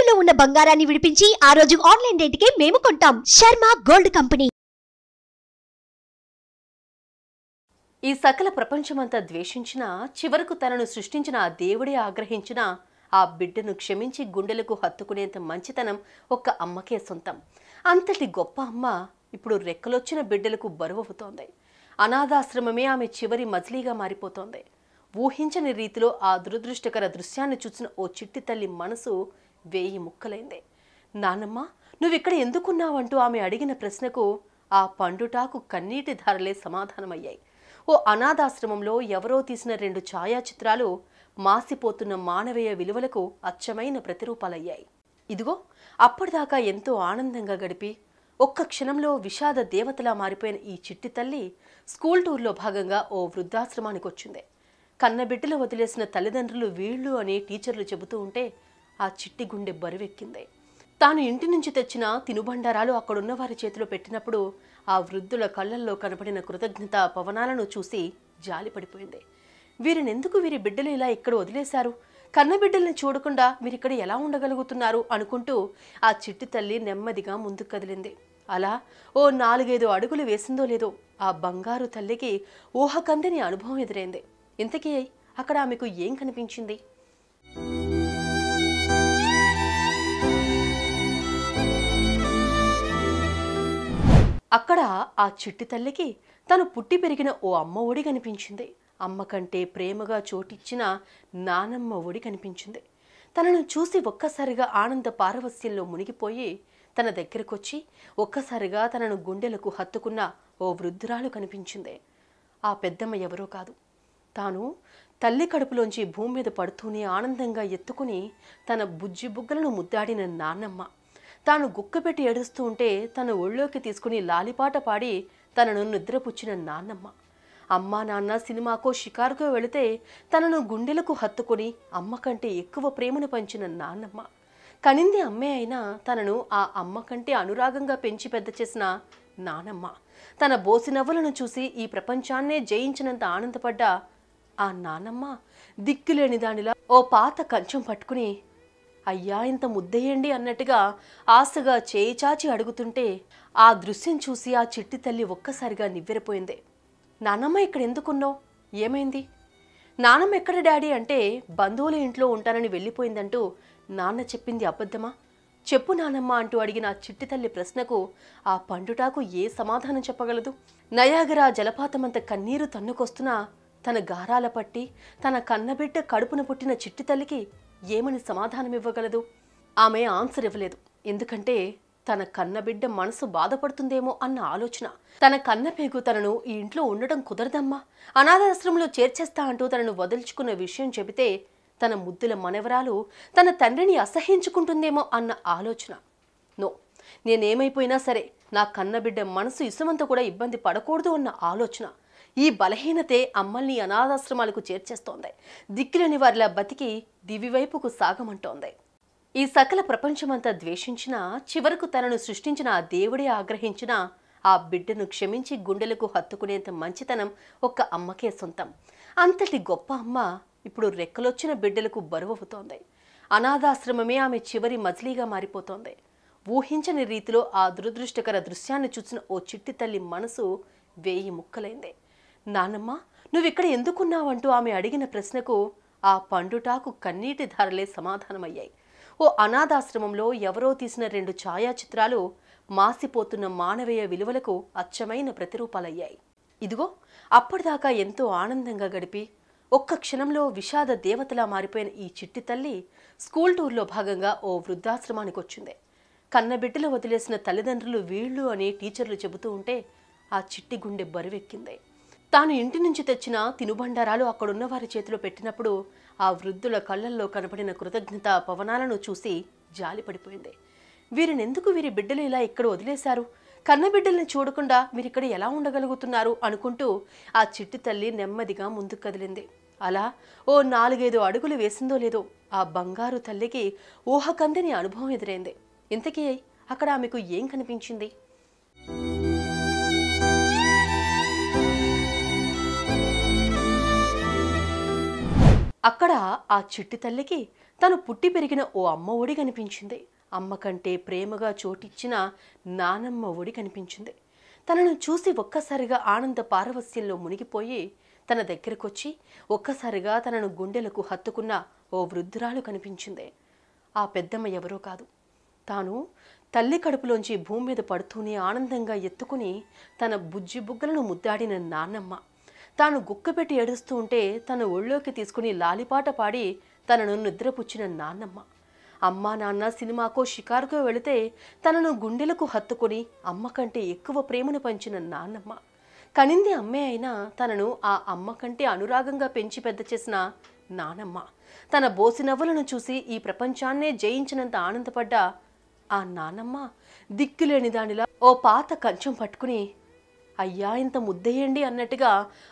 తాకట్టులో ఉన్న బంగారాన్ని విడిపించి ఆ రోజు ఆన్లైన్ రేటుకే మేము కొంటాం. Sharma gold company. ఈ సకల ప్రపంచమంతా ద్వేషించిన, చివరకు తనను సృష్టించిన ఆ దేవుడే ఆగ్రహించిన ఆ బిడ్డను క్షమించి గుండెలకు హత్తుకునేంత మంచితనం ఒక్క అమ్మకే సొంతం. అంతటి గొప్ప అమ్మ ఇప్పుడు రెక్కలొచ్చిన బిడ్డలకు బరువవుతోంది. అనాథాశ్రమమే ఆమె చివరి మజిలీగా మారిపోతోంది. ఊహించని రీతిలో ఆ దురదృష్టకర దృశ్యాన్ని చూసిన ఓ చిట్టి తల్లి మనసు 1000 ముక్కలైంది. నానమ్మ, నువ్విక్కడ ఎందుకున్నావంటూ ఆమె అడిగిన ప్రశ్నకు ఆ పండుటాకు కన్నీటి ధారలే సమాధానమయ్యాయి. ఓ అనాథాశ్రమంలో ఎవరో తీసిన 2 ఛాయాచిత్రాలు మాసిపోతున్న మానవీయ విలువలకు అచ్చమైన ప్రతిరూపాలయ్యాయి. ఇదిగో, అప్పటిదాకా ఎంతో ఆనందంగా గడిపి ఒక్క క్షణంలో విషాద దేవతలా మారిపోయిన ఈ చిట్టి తల్లి స్కూల్ టూర్లో భాగంగా ఓ వృద్ధాశ్రమానికి వచ్చింది. కన్నబిడ్డలు వదిలేసిన తల్లిదండ్రులు వీళ్ళు అని టీచర్లు చెబుతూ ఉంటే ఆ చిట్టి గుండె బరువెక్కింది. తాను ఇంటి నుంచి తెచ్చిన తినుబండారాలు అక్కడున్న వారి చేతిలో పెట్టినప్పుడు ఆ వృద్ధుల కళ్ళల్లో కనపడిన కృతజ్ఞత పవనాలను చూసి జాలిపడిపోయింది. వీరినెందుకు వీరి బిడ్డలు ఇలా ఇక్కడ వదిలేశారు? కన్నబిడ్డల్ని చూడకుండా వీరిక్కడ ఎలా ఉండగలుగుతున్నారు అనుకుంటూ ఆ చిట్టి తల్లి నెమ్మదిగా ముందుకు కదిలింది. అలా ఓ 4-5 అడుగులు వేసిందో లేదో ఆ బంగారు తల్లికి ఊహకందని అనుభవం ఎదురైంది. ఇంతకీ అక్కడ ఆమెకు ఏం కనిపించింది? అక్కడ ఆ చిట్టి తల్లికి తను పుట్టి పెరిగిన ఓ అమ్మ ఒడి కనిపించింది. అమ్మ కంటే ప్రేమగా చోటిచ్చిన నానమ్మ ఒడి కనిపించింది. తనను చూసి ఒక్కసారిగా ఆనంద పారవస్యంలో మునిగిపోయి తన దగ్గరకొచ్చి ఒక్కసారిగా తనను గుండెలకు హత్తుకున్న ఓ వృద్ధురాలు కనిపించింది. ఆ పెద్దమ్మ ఎవరో కాదు, తాను తల్లి కడుపులోంచి భూమి మీద పడుతూనే ఆనందంగా ఎత్తుకుని తన బుజ్జి బుగ్గలను ముద్దాడిన నాన్నమ్మ. తాను గుక్కపెట్టి ఏడుస్తూ ఉంటే తన ఒళ్ళోకి తీసుకుని లాలిపాట పాడి తనను నిద్రపుచ్చిన నాన్నమ్మ. అమ్మా నాన్న సినిమాకో షికారుకో వెళితే తనను గుండెలకు హత్తుకుని అమ్మ కంటే ఎక్కువ ప్రేమను పంచిన నాన్నమ్మ. కనింది అమ్మే అయినా తనను ఆ అమ్మ కంటే అనురాగంగా పెంచి పెద్ద చేసిన నానమ్మ. తన బోసి నవ్వులను చూసి ఈ ప్రపంచాన్నే జయించినంత ఆనందపడ్డ ఆ నానమ్మ దిక్కులేని దానిలా ఓ పాత కంచం పట్టుకుని అయ్యా ఇంత ముద్దయ్యండి అన్నట్టుగా ఆశగా చేయి చాచి అడుగుతుంటే ఆ దృశ్యం చూసి ఆ చిట్టి తల్లి ఒక్కసారిగా నివ్వెరపోయింది. నానమ్మ ఇక్కడ ఎందుకున్నావు? ఏమైంది? నానమ్మ ఎక్కడ డాడీ అంటే బంధువుల ఇంట్లో ఉంటానని వెళ్ళిపోయిందంటూ నాన్న చెప్పింది అబద్ధమా? చెప్పు నానమ్మ అంటూ అడిగిన ఆ చిట్టి తల్లి ప్రశ్నకు ఆ పండుటాకు ఏ సమాధానం చెప్పగలదు? నయాగరా జలపాతమంత కన్నీరు తన్నుకొస్తున్నా తన గారాల పట్టి తన కన్నబిడ్డ కడుపున పుట్టిన చిట్టి తల్లికి ఏమని సమాధానం ఇవ్వగలదు? ఆమె ఆన్సర్ ఇవ్వలేదు. ఎందుకంటే తన కన్నబిడ్డ మనసు బాధపడుతుందేమో అన్న ఆలోచన. తన కన్నపేగు తనను ఈ ఇంట్లో ఉండటం కుదరదమ్మా, అనాథాశ్రమంలో చేర్చేస్తా అంటూ తనను వదిల్చుకున్న విషయం చెబితే తన ముద్దుల మనవరాలు తన తండ్రిని అసహ్యించుకుంటుందేమో అన్న ఆలోచన. నో, నేనేమైపోయినా సరే నా కన్నబిడ్డ మనసు ఇసుమంత కూడా ఇబ్బంది పడకూడదు అన్న ఆలోచన. ఈ బలహీనతే అమ్మల్ని అనాథాశ్రమాలకు చేర్చేస్తోంది. దిక్కులేని వారిలా బతికి దివివైపుకు సాగమంటోంది. ఈ సకల ప్రపంచమంతా ద్వేషించిన, చివరకు తనను సృష్టించిన ఆ దేవుడే ఆగ్రహించిన ఆ బిడ్డను క్షమించి గుండెలకు హత్తుకునేంత మంచితనం ఒక్క అమ్మకే సొంతం. అంతటి గొప్ప అమ్మ ఇప్పుడు రెక్కలొచ్చిన బిడ్డలకు బరువవుతోంది. అనాథాశ్రమమే ఆమె చివరి మజిలీగా మారిపోతోంది. ఊహించని రీతిలో ఆ దురదృష్టకర దృశ్యాన్ని చూసిన ఓ చిట్టి తల్లి మనసు 1000 ముక్కలైంది. నానమ్మ, నువ్విక్కడ ఎందుకున్నావంటూ ఆమె అడిగిన ప్రశ్నకు ఆ పండుటాకు కన్నీటి ధారలే సమాధానమయ్యాయి. ఓ అనాథాశ్రమంలో ఎవరో తీసిన 2 ఛాయాచిత్రాలు మాసిపోతున్న మానవీయ విలువలకు అచ్చమైన ప్రతిరూపాలయ్యాయి. ఇదిగో, అప్పటిదాకా ఎంతో ఆనందంగా గడిపి ఒక్క క్షణంలో విషాద దేవతలా మారిపోయిన ఈ చిట్టి తల్లి స్కూల్ టూర్లో భాగంగా ఓ వృద్ధాశ్రమానికి వచ్చింది. కన్నబిడ్డలు వదిలేసిన తల్లిదండ్రులు వీళ్ళు అని టీచర్లు చెబుతూ ఉంటే ఆ చిట్టి గుండె బరువెక్కింది. తాను ఇంటి నుంచి తెచ్చిన తినుబండారాలు అక్కడున్న వారి చేతిలో పెట్టినప్పుడు ఆ వృద్ధుల కళ్ళల్లో కనపడిన కృతజ్ఞత పవనాలను చూసి జాలిపడిపోయింది. వీరినెందుకు వీరి బిడ్డలు ఇలా ఇక్కడ వదిలేశారు? కన్నబిడ్డల్ని చూడకుండా వీరిక్కడ ఎలా ఉండగలుగుతున్నారు అనుకుంటూ ఆ చిట్టి తల్లి నెమ్మదిగా ముందుకు కదిలింది. అలా ఓ 4-5 అడుగులు వేసిందో లేదో ఆ బంగారు తల్లికి ఊహకందని అనుభవం ఎదురైంది. ఇంతకీ అక్కడ ఆమెకు ఏం కనిపించింది? అక్కడ ఆ చిట్టి తల్లికి తను పుట్టి పెరిగిన ఓ అమ్మ ఒడి కనిపించింది. అమ్మ కంటే ప్రేమగా చోటిచ్చిన నానమ్మ ఒడి కనిపించింది. తనను చూసి ఒక్కసారిగా ఆనంద పారవస్యంలో మునిగిపోయి తన దగ్గరకొచ్చి ఒక్కసారిగా తనను గుండెలకు హత్తుకున్న ఓ వృద్ధురాలు కనిపించింది. ఆ పెద్దమ్మ ఎవరో కాదు, తాను తల్లి కడుపులోంచి భూమి మీద పడుతూనే ఆనందంగా ఎత్తుకుని తన బుజ్జి బుగ్గలను ముద్దాడిన నాన్నమ్మ. తాను గుక్కపెట్టి ఏడుస్తూ ఉంటే తన ఒళ్ళోకి తీసుకుని లాలిపాట పాడి తనను నిద్రపుచ్చిన నాన్నమ్మ. అమ్మా నాన్న సినిమాకో షికారుకో వెళితే తనను గుండెలకు హత్తుకుని అమ్మ కంటే ఎక్కువ ప్రేమను పంచిన నాన్నమ్మ. కనింది అమ్మే అయినా తనను ఆ అమ్మ కంటే అనురాగంగా పెంచి పెద్ద చేసిన నానమ్మ. తన బోసి నవ్వులను చూసి ఈ ప్రపంచాన్నే జయించినంత ఆనందపడ్డ ఆ నానమ్మ దిక్కులేని దానిలా ఓ పాత కంచం పట్టుకుని అయ్యా ఇంత ముద్దయ్యండి అన్నట్టుగా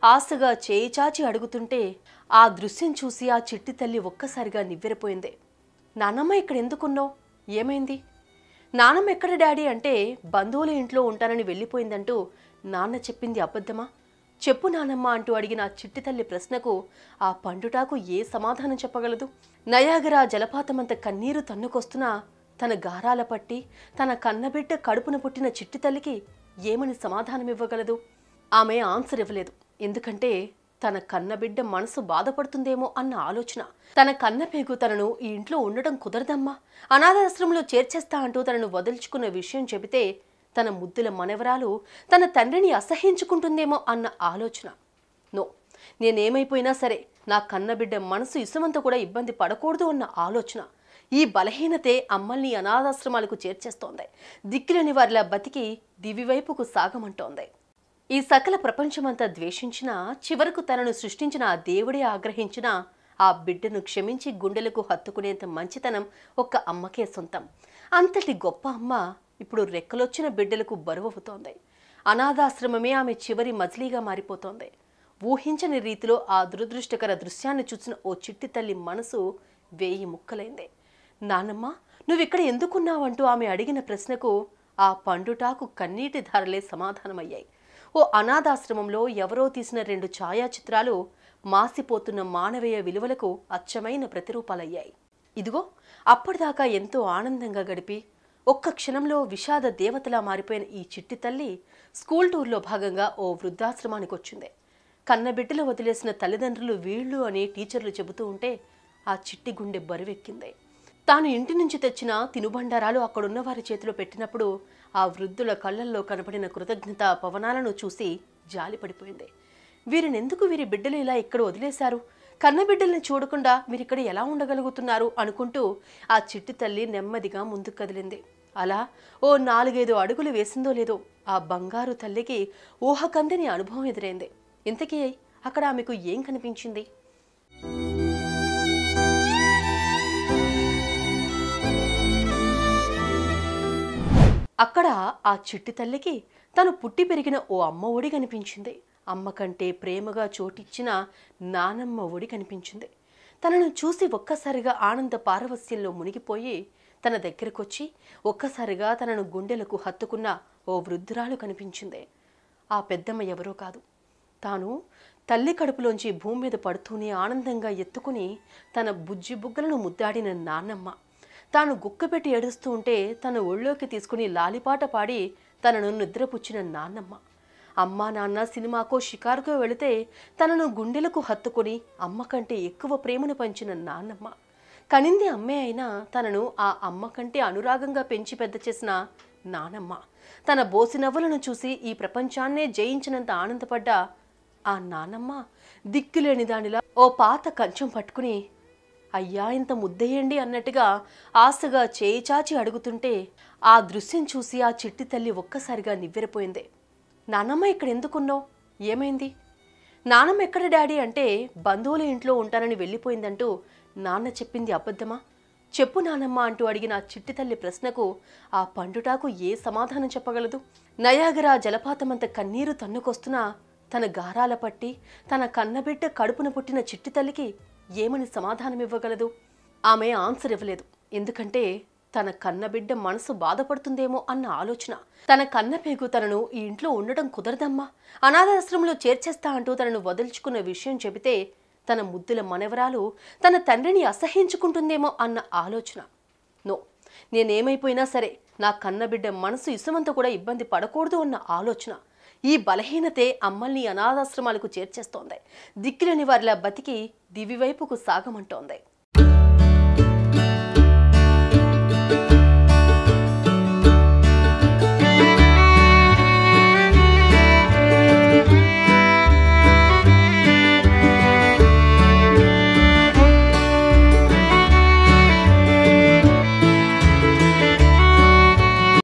ఆశగా చేయి చాచి అడుగుతుంటే ఆ దృశ్యం చూసి ఆ చిట్టి తల్లి ఒక్కసారిగా నివ్వెరపోయింది. నానమ్మ ఇక్కడ ఎందుకున్నావు? ఏమైంది? నానమ్మ ఎక్కడ డాడీ అంటే బంధువుల ఇంట్లో ఉంటానని వెళ్ళిపోయిందంటూ నాన్న చెప్పింది అబద్ధమా? చెప్పు నానమ్మ అంటూ అడిగిన ఆ చిట్టి తల్లి ప్రశ్నకు ఆ పండుటాకు ఏ సమాధానం చెప్పగలదు? నయాగరా జలపాతమంత కన్నీరు తన్నుకొస్తున్నా తన గారాల పట్టి తన కన్నబిడ్డ కడుపున పుట్టిన చిట్టి తల్లికి ఏమని సమాధానం ఇవ్వగలదు? ఆమె ఆన్సర్ ఇవ్వలేదు. ఎందుకంటే తన కన్నబిడ్డ మనసు బాధపడుతుందేమో అన్న ఆలోచన. తన కన్నపేగు తనను ఈ ఇంట్లో ఉండటం కుదరదమ్మా, అనాథాశ్రమంలో చేర్చేస్తా అంటూ తనను వదిల్చుకున్న విషయం చెబితే తన ముద్దుల మనవరాలు తన తండ్రిని అసహ్యించుకుంటుందేమో అన్న ఆలోచన. నో, నేనేమైపోయినా సరే నా కన్నబిడ్డ మనసు ఇసుమంత కూడా ఇబ్బంది పడకూడదు అన్న ఆలోచన. ఈ బలహీనతే అమ్మల్ని అనాథాశ్రమాలకు చేర్చేస్తోంది. దిక్కులేని వారిలా బతికి దివివైపుకు సాగమంటోంది. ఈ సకల ప్రపంచమంతా ద్వేషించినా చివరకు తనను సృష్టించిన ఆ దేవుడే ఆగ్రహించిన ఆ బిడ్డను క్షమించి గుండెలకు హత్తుకునేంత మంచితనం ఒక్క అమ్మకే సొంతం. అంతటి గొప్ప అమ్మ ఇప్పుడు రెక్కలొచ్చిన బిడ్డలకు బరువవుతోంది. అనాథాశ్రమమే ఆమె చివరి మజిలీగా మారిపోతోంది. ఊహించని రీతిలో ఆ దురదృష్టకర దృశ్యాన్ని చూసిన ఓ చిట్టి తల్లి మనసు 1000 ముక్కలైంది. నానమ్మ, నువ్విక్కడ ఎందుకున్నావంటూ ఆమె అడిగిన ప్రశ్నకు ఆ పండుటాకు కన్నీటి ధారలే సమాధానమయ్యాయి. ఓ అనాథాశ్రమంలో ఎవరో తీసిన 2 ఛాయాచిత్రాలు మాసిపోతున్న మానవీయ విలువలకు అచ్చమైన ప్రతిరూపాలయ్యాయి. ఇదిగో అప్పటిదాకా ఎంతో ఆనందంగా గడిపి ఒక్క క్షణంలో విషాద దేవతలా మారిపోయిన ఈ చిట్టి తల్లి స్కూల్ టూర్లో భాగంగా ఓ వృద్ధాశ్రమానికి వచ్చింది. కన్నబిడ్డలు వదిలేసిన తల్లిదండ్రులు వీళ్ళు అని టీచర్లు చెబుతూ ఉంటే ఆ చిట్టి గుండె బరువెక్కింది. తాను ఇంటి నుంచి తెచ్చిన తినుబండారాలు అక్కడున్న వారి చేతిలో పెట్టినప్పుడు ఆ వృద్ధుల కళ్ళల్లో కనపడిన కృతజ్ఞత పవనాలను చూసి జాలిపడిపోయింది. వీరినెందుకు వీరి బిడ్డలు ఇలా ఇక్కడ వదిలేశారు? కన్నబిడ్డల్ని చూడకుండా వీరిక్కడ ఎలా ఉండగలుగుతున్నారు అనుకుంటూ ఆ చిట్టి తల్లి నెమ్మదిగా ముందుకు కదిలింది. అలా ఓ 4-5 అడుగులు వేసిందో లేదో ఆ బంగారు తల్లికి ఊహకందని అనుభవం ఎదురైంది. ఇంతకీ అక్కడ ఆమెకు ఏం కనిపించింది? అక్కడ ఆ చిట్టి తల్లికి తను పుట్టి పెరిగిన ఓ అమ్మ ఒడి కనిపించింది. అమ్మ కంటే ప్రేమగా చోటిచ్చిన నానమ్మ ఒడి కనిపించింది. తనను చూసి ఒక్కసారిగా ఆనంద పారవస్యంలో మునిగిపోయి తన దగ్గరకొచ్చి ఒక్కసారిగా తనను గుండెలకు హత్తుకున్న ఓ వృద్ధురాలు కనిపించింది. ఆ పెద్దమ్మ ఎవరో కాదు, తాను తల్లి కడుపులోంచి భూమి మీద పడుతూనే ఆనందంగా ఎత్తుకుని తన బుజ్జి బుగ్గలను ముద్దాడిన నాన్నమ్మ. తాను గుక్కపెట్టి ఏడుస్తూ ఉంటే తన ఒళ్ళోకి తీసుకుని లాలిపాట పాడి తనను నిద్రపుచ్చిన నాన్నమ్మ. అమ్మా నాన్న సినిమాకో షికారుకో వెళితే తనను గుండెలకు హత్తుకుని అమ్మ కంటే ఎక్కువ ప్రేమను పంచిన నాన్నమ్మ. కనింది అమ్మే అయినా తనను ఆ అమ్మ కంటే అనురాగంగా పెంచి పెద్ద చేసిన నానమ్మ. తన బోసి నవ్వులను చూసి ఈ ప్రపంచాన్నే జయించినంత ఆనందపడ్డ ఆ నానమ్మ దిక్కులేని దానిలా ఓ పాత కంచం పట్టుకుని అయ్యా ఇంత ముద్దయ్యండి అన్నట్టుగా ఆశగా చేయి చాచి అడుగుతుంటే ఆ దృశ్యం చూసి ఆ చిట్టి తల్లి ఒక్కసారిగా నివ్వెరపోయింది. నానమ్మ ఇక్కడ ఎందుకున్నావు? ఏమైంది? నానమ్మ ఎక్కడ డాడీ అంటే బంధువుల ఇంట్లో ఉంటానని వెళ్ళిపోయిందంటూ నాన్న చెప్పింది అబద్ధమా? చెప్పు నానమ్మ అంటూ అడిగిన ఆ చిట్టి తల్లి ప్రశ్నకు ఆ పండుటాకు ఏ సమాధానం చెప్పగలదు? నయాగరా జలపాతమంత కన్నీరు తన్నుకొస్తున్నా తన గారాల పట్టి తన కన్నబిడ్డ కడుపున పుట్టిన చిట్టి తల్లికి ఏమని సమాధానం ఇవ్వగలదు? ఆమె ఆన్సర్ ఇవ్వలేదు. ఎందుకంటే తన కన్నబిడ్డ మనసు బాధపడుతుందేమో అన్న ఆలోచన. తన కన్నపేగు తనను ఈ ఇంట్లో ఉండటం కుదరదమ్మా, అనాథాశ్రమంలో చేర్చేస్తా అంటూ తనను వదిల్చుకున్న విషయం చెబితే తన ముద్దుల మనవరాలు తన తండ్రిని అసహ్యించుకుంటుందేమో అన్న ఆలోచన. నో, నేనేమైపోయినా సరే నా కన్నబిడ్డ మనసు ఇసుమంత కూడా ఇబ్బంది పడకూడదు అన్న ఆలోచన. ఈ బలహీనతే అమ్మల్ని అనాథాశ్రమాలకు చేర్చేస్తోంది. దిక్కులేని వారిలా బతికి దివివైపుకు సాగమంటోంది.